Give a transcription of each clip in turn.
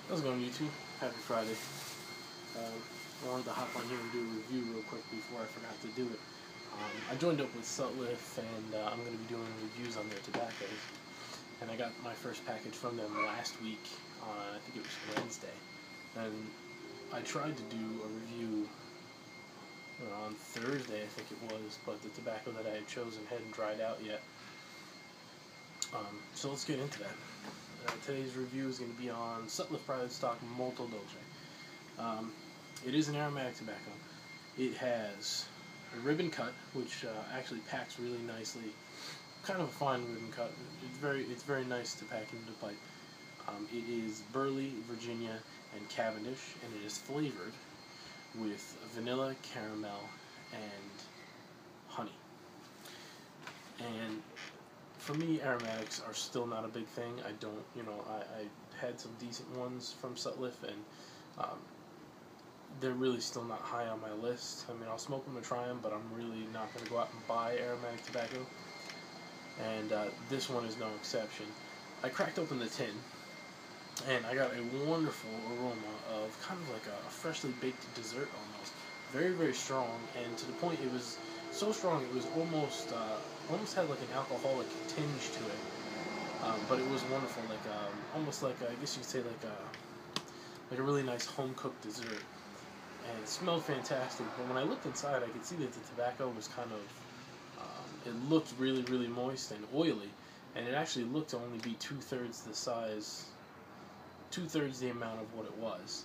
How's it going, YouTube? Happy Friday. I wanted to hop on here and do a review real quick before I forgot to do it. I joined up with Sutliff, and I'm going to be doing reviews on their tobaccos. And I got my first package from them last week on, I think it was Wednesday. And I tried to do a review on Thursday, I think it was, but the tobacco that I had chosen hadn't dried out yet. So let's get into that. Today's review is going to be on Sutliff Private Stock Molto Dolce. It is an aromatic tobacco. It has a ribbon cut, which actually packs really nicely. Kind of a fine ribbon cut. It's very nice to pack into the pipe. It is Burley, Virginia, and Cavendish, and it is flavored with vanilla, caramel, and honey. And for me, aromatics are still not a big thing. I don't, I had some decent ones from Sutliff, and they're really still not high on my list. I mean, I'll smoke them and try them, but I'm really not going to go out and buy aromatic tobacco. And this one is no exception. I cracked open the tin, and I got a wonderful aroma of kind of like a freshly baked dessert almost. Very, very strong, and to the point it was so strong it was almost had like an alcoholic tinge to it. But it was wonderful, like almost like I guess you could say like a really nice home cooked dessert. And it smelled fantastic. But when I looked inside, I could see that the tobacco was kind of it looked really, really moist and oily, and it actually looked to only be 2/3 the size, 2/3 the amount of what it was.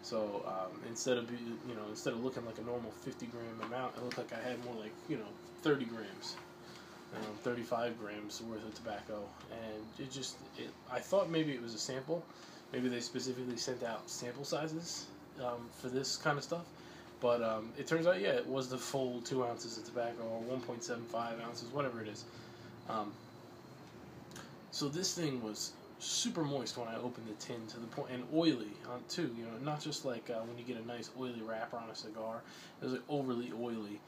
So instead of looking like a normal 50-gram amount, it looked like I had more like 30 grams, 35 grams worth of tobacco, and I thought maybe it was a sample, maybe they specifically sent out sample sizes for this kind of stuff, but it turns out, yeah, it was the full 2 ounces of tobacco, or 1.75 ounces, whatever it is. So this thing was super moist when I opened the tin, to the point, and oily too. Not just like when you get a nice oily wrapper on a cigar. It was like overly oily,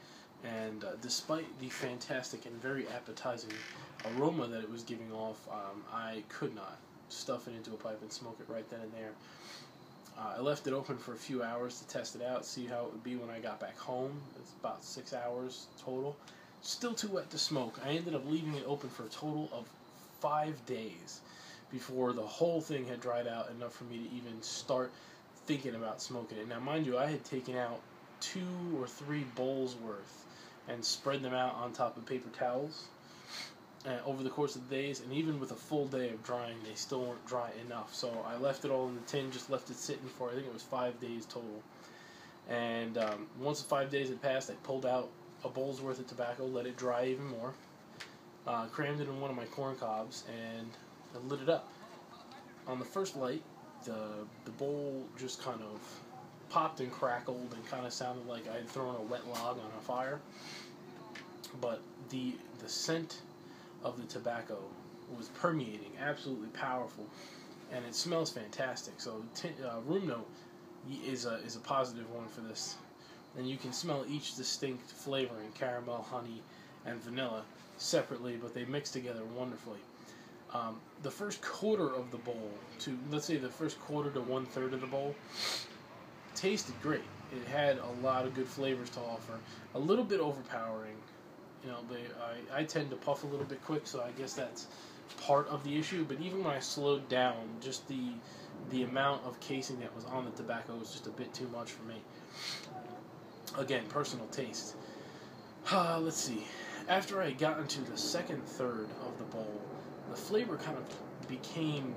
and despite the fantastic and very appetizing aroma that it was giving off, I could not stuff it into a pipe and smoke it right then and there. I left it open for a few hours to test it out, see how it would be when I got back home. It's about 6 hours total. Still too wet to smoke. I ended up leaving it open for a total of 5 days before the whole thing had dried out enough for me to even start thinking about smoking it. Now, mind you, I had taken out 2 or 3 bowls worth and spread them out on top of paper towels over the course of the days, and even with a full day of drying, they still weren't dry enough. So I left it all in the tin, just left it sitting for, I think it was 5 days total. And once the 5 days had passed, I pulled out a bowl's worth of tobacco, let it dry even more, crammed it in one of my corn cobs, and I lit it up. On the first light, the bowl just kind of popped and crackled and kind of sounded like I had thrown a wet log on a fire. But the scent of the tobacco was permeating, absolutely powerful, and it smells fantastic. So room note is a positive one for this, and you can smell each distinct flavoring: caramel, honey, and vanilla separately, but they mix together wonderfully. The first quarter of the bowl, let's say the first quarter to 1/3 of the bowl, tasted great. It had a lot of good flavors to offer. A little bit overpowering. I tend to puff a little bit quick, so I guess that's part of the issue. But even when I slowed down, just the amount of casing that was on the tobacco was just a bit too much for me. Again, personal taste. Let's see. After I got into the second third of the bowl, the flavor kind of became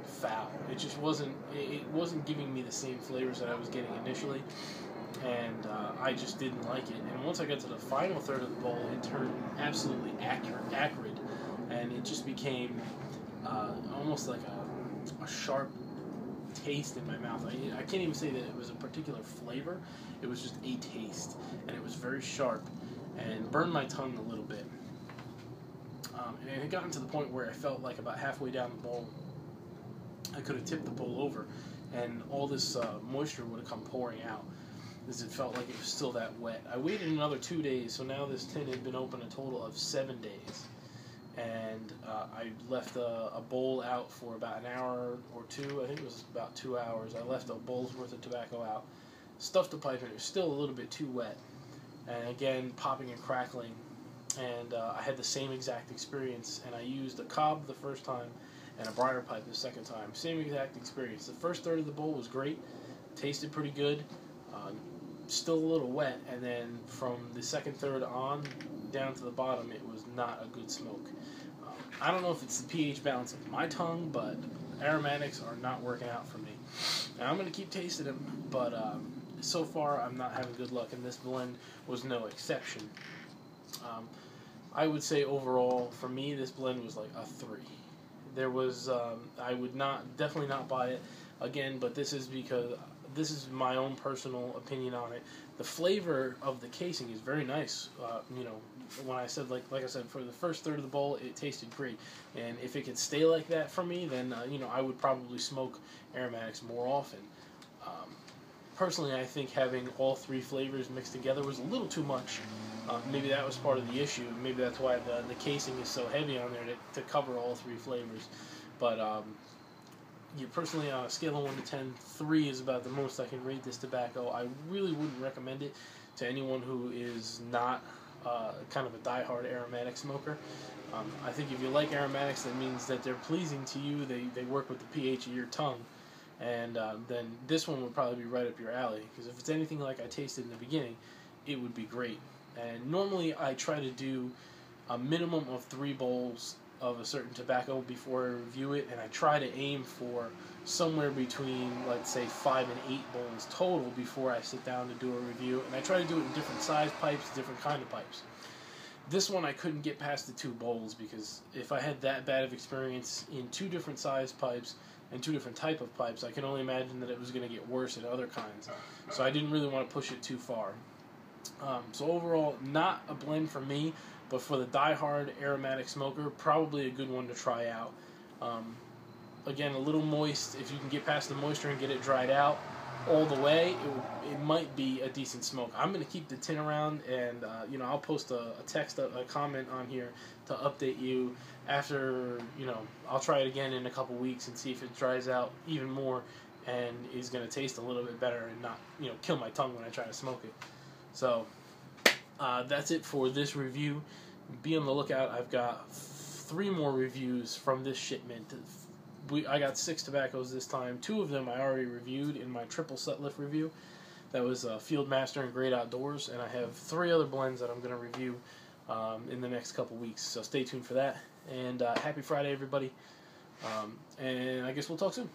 foul. It just wasn't giving me the same flavors that I was getting initially, and I just didn't like it. And once I got to the final third of the bowl, it turned absolutely acrid, and it just became almost like a sharp taste in my mouth. I can't even say that it was a particular flavor. It was just a taste, and it was very sharp and burned my tongue a little bit. And it had gotten to the point where I felt like about halfway down the bowl, I could have tipped the bowl over, and all this moisture would have come pouring out, as it felt like it was still that wet. I waited another 2 days, so now this tin had been open a total of 7 days, and I left a bowl out for about an hour or two. I think it was about 2 hours. I left a bowl's worth of tobacco out, stuffed the pipe, and it was still a little bit too wet. And again, popping and crackling. And I had the same exact experience, and I used a cob the first time and a briar pipe the second time. Same exact experience. The first third of the bowl was great, tasted pretty good, still a little wet, and then from the second third on down to the bottom, it was not a good smoke. I don't know if it's the pH balance of my tongue, but aromatics are not working out for me. Now, I'm going to keep tasting them, but so far I'm not having good luck, and this blend was no exception. I would say overall, for me, this blend was like a 3. There was, I would definitely not buy it again, but this is because this is my own personal opinion on it. The flavor of the casing is very nice. When I said, like I said, for the first third of the bowl, it tasted great. And if it could stay like that for me, then, I would probably smoke aromatics more often. Personally, I think having all 3 flavors mixed together was a little too much. Maybe that was part of the issue. Maybe that's why the casing is so heavy on there to cover all 3 flavors. But personally, on a scale of 1 to 10, 3 is about the most I can rate this tobacco. I really wouldn't recommend it to anyone who is not kind of a diehard aromatic smoker. I think if you like aromatics, that means that they're pleasing to you. They work with the pH of your tongue. And then this one would probably be right up your alley. Because if it's anything like I tasted in the beginning, it would be great. And normally I try to do a minimum of 3 bowls of a certain tobacco before I review it, and I try to aim for somewhere between, let's say, 5 and 8 bowls total before I sit down to do a review. And I try to do it in different size pipes, different kind of pipes. This one I couldn't get past the 2 bowls, because if I had that bad of experience in 2 different size pipes and 2 different type of pipes, I can only imagine that it was going to get worse in other kinds. So I didn't really want to push it too far. So overall, not a blend for me, but for the diehard aromatic smoker, probably a good one to try out. Again, a little moist. If you can get past the moisture and get it dried out all the way, it might be a decent smoke. I'm going to keep the tin around, and I'll post a comment on here to update you after. I'll try it again in a couple weeks and see if it dries out even more and is going to taste a little bit better and not kill my tongue when I try to smoke it. So that's it for this review. Be on the lookout. I've got 3 more reviews from this shipment. I got 6 tobaccos this time. 2 of them I already reviewed in my triple Sutliff review. That was Field Master and Great Outdoors. And I have 3 other blends that I'm going to review in the next couple weeks. So stay tuned for that. And happy Friday, everybody. And I guess we'll talk soon.